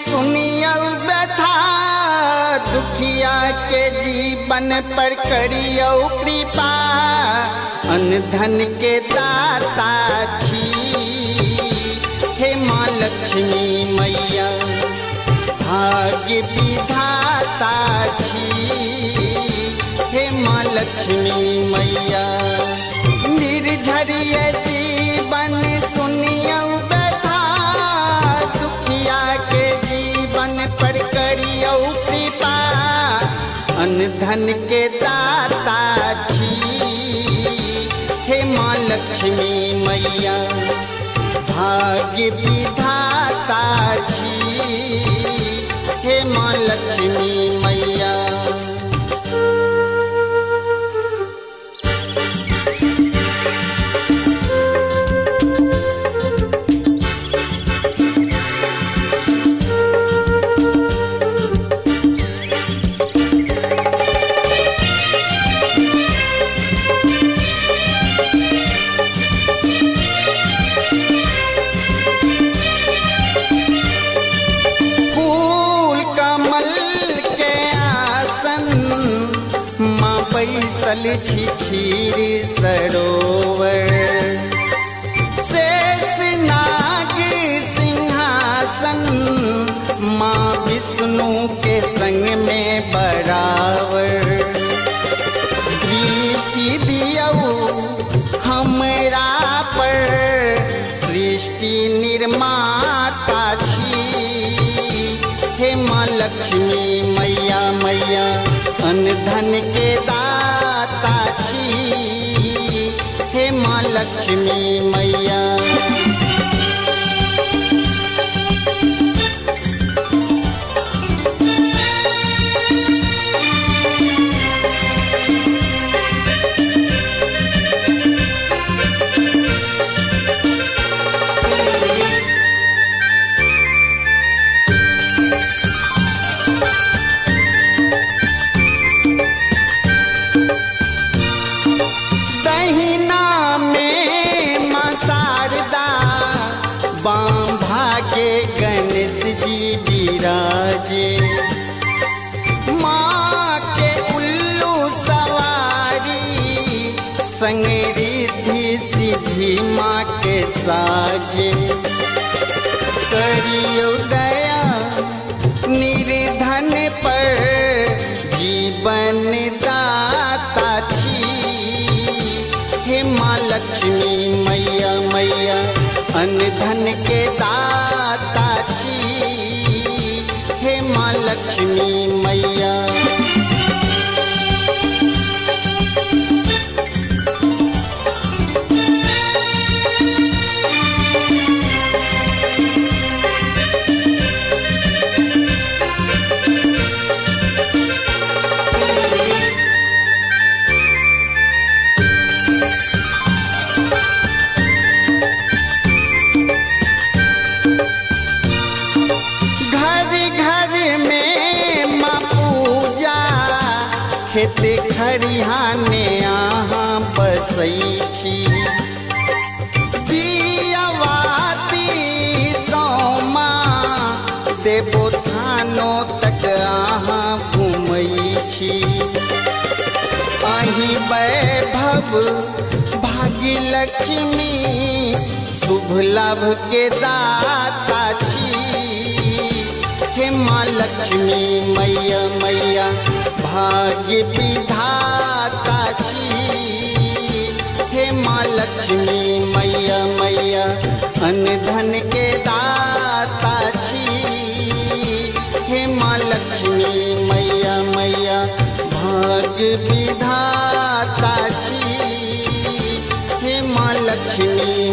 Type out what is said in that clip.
सुनियो व्यथा दुखिया के जीवन पर करियो कृपा। अन्न धन के दाता छी हे माँ लक्ष्मी मैया, भाग्य विधाता छी हे माँ लक्ष्मी मैया। निर्झरिय जीवन सुनियो व्यथा दुखिया के जीवन पर करियो कृपा। अन्न धन के दाता छी हे माँ लक्ष्मी मैया, भाग्य विधाता छी हे माँ लक्ष्मी मैया। बैसल छी क्षीर सरोवर, शेष नाग सिंहासन माँ विष्णु के संग में बराबर। दृष्टि दियो हमरा पर सृष्टि निर्माता छी हे माँ लक्ष्मी मैया मैया। अन्न धन के दाता छी हे माँ लक्ष्मी मैया। बाम भागे गणेश जी विराजे, माँ के उल्लू सवारी संग रिद्धि सिद्धि माँ के साजे। करियो दया निर्धन पर जीवन दाता छी हे माँ लक्ष्मी मैया मैया। अन्न धन के दाता छी हे माँ लक्ष्मी मैया। खेत खरिहाने यहाँ बसै छी, दियावाती सौमा देवो थानो तक अहाँ घूमै छी। अही वैभव भाग्य लक्ष्मी शुभ लाभ के दाता छी हे माँ लक्ष्मी मैया मैया। भाग्य विधाता छी हे माँ लक्ष्मी मैया मैया। अन्न धन के दाता छी हे माँ लक्ष्मी मैया मैया। भाग्य विधाता छी हे माँ लक्ष्मी